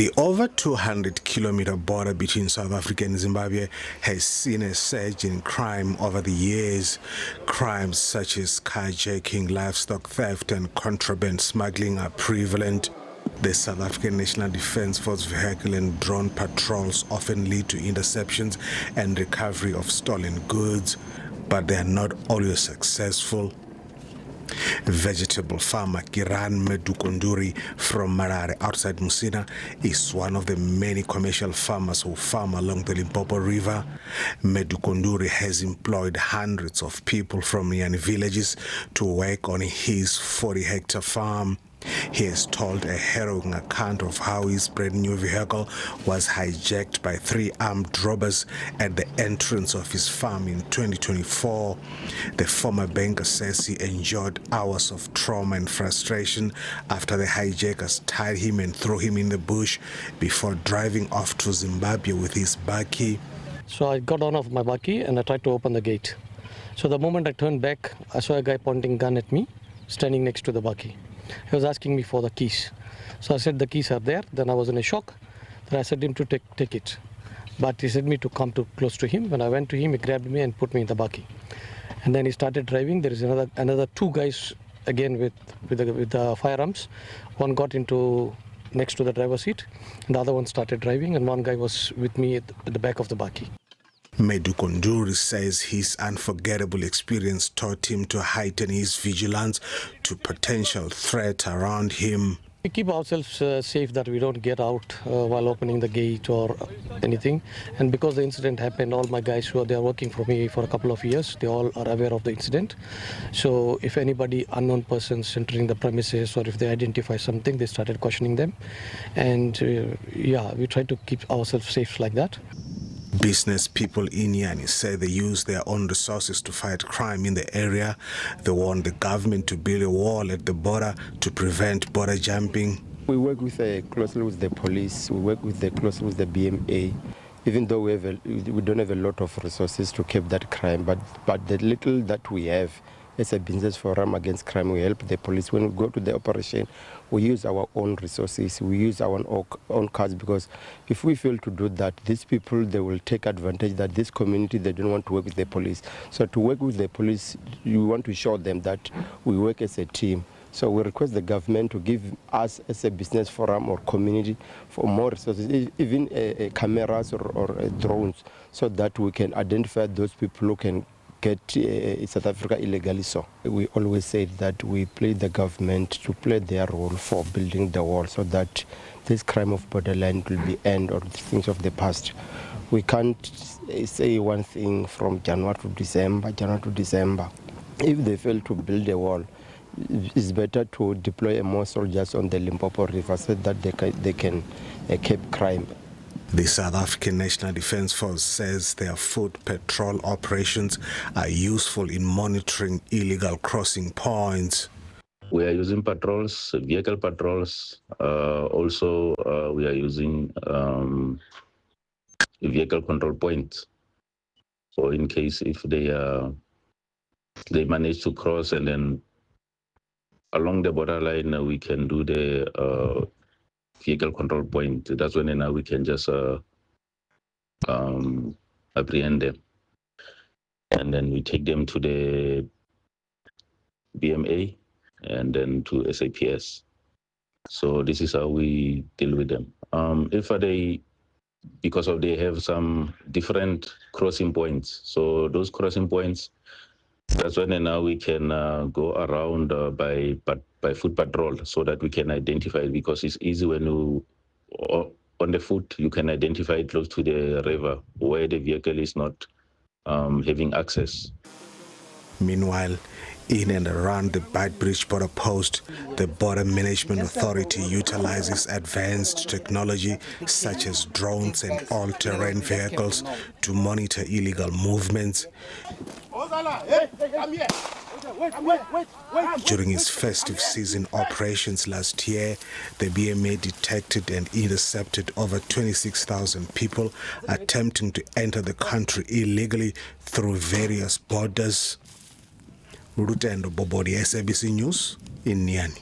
The over 200-kilometer border between South Africa and Zimbabwe has seen a surge in crime over the years. Crimes such as carjacking, livestock theft and contraband smuggling are prevalent. The South African National Defence Force vehicle and drone patrols often lead to interceptions and recovery of stolen goods, but they are not always successful. Vegetable farmer Kiran Medukonduri from Marare outside Musina is one of the many commercial farmers who farm along the Limpopo River. Medukonduri has employed hundreds of people from Niani villages to work on his 40-hectare farm. He has told a harrowing account of how his brand new vehicle was hijacked by 3 armed robbers at the entrance of his farm in 2024. The former banker says he endured hours of trauma and frustration after the hijackers tied him and threw him in the bush before driving off to Zimbabwe with his bakkie. So I got on off my bakkie and I tried to open the gate. So the moment I turned back, I saw a guy pointing a gun at me, standing next to the bakkie. He was asking me for the keys. So I said the keys are there. Then I was in a shock. Then I said him to take it. But he said me to come too close to him. When I went to him, he grabbed me and put me in the bakkie. And then he started driving. There is another 2 guys again with the firearms. One got into next to the driver's seat, and the other one started driving, and one guy was with me at the back of the bakkie. Medukonduri says his unforgettable experience taught him to heighten his vigilance to potential threat around him. We keep ourselves safe that we don't get out while opening the gate or anything. And because the incident happened, all my guys they are working for me for a couple of years, they all are aware of the incident. So if anybody, unknown persons entering the premises, or if they identify something, they started questioning them. And we try to keep ourselves safe like that. Business people in Niani say they use their own resources to fight crime in the area. They want the government to build a wall at the border to prevent border jumping. We work closely with the police, we work closely with the BMA, even though we don't have a lot of resources to keep that crime, but the little that we have, as a business forum against crime, we help the police. When we go to the operation, we use our own resources, we use our own cars, because if we fail to do that, these people, they will take advantage that this community, they don't want to work with the police. So to work with the police, you want to show them that we work as a team. So we request the government to give us as a business forum or community for more resources, even cameras or drones, so that we can identify those people who can get South Africa illegally. So we always say that we play the government to play their role for building the wall, so that this crime of borderline will be end, or things of the past. We can't say one thing from January to December. If they fail to build a wall, it's better to deploy more soldiers on the Limpopo River so that they can keep crime. The South African National Defence Force says their foot patrol operations are useful in monitoring illegal crossing points. We are using patrols, vehicle patrols. Also, we are using vehicle control points. So in case if they manage to cross, and then along the borderline, we can do the vehicle control point. That's when now we can just apprehend them, and then we take them to the BMA and then to SAPS. So this is how we deal with them. If because they have some different crossing points, so those crossing points, that's when now we can go around by foot patrol, so that we can identify it, because it's easy when you on the foot, you can identify it close to the river where the vehicle is not having access. Meanwhile, in and around the Beitbridge border post, the Border Management Authority utilizes advanced technology such as drones and all-terrain vehicles to monitor illegal movements. During its festive season operations last year, the BMA detected and intercepted over 26,000 people attempting to enter the country illegally through various borders. Lutendo Bobodi, SABC News in Niani.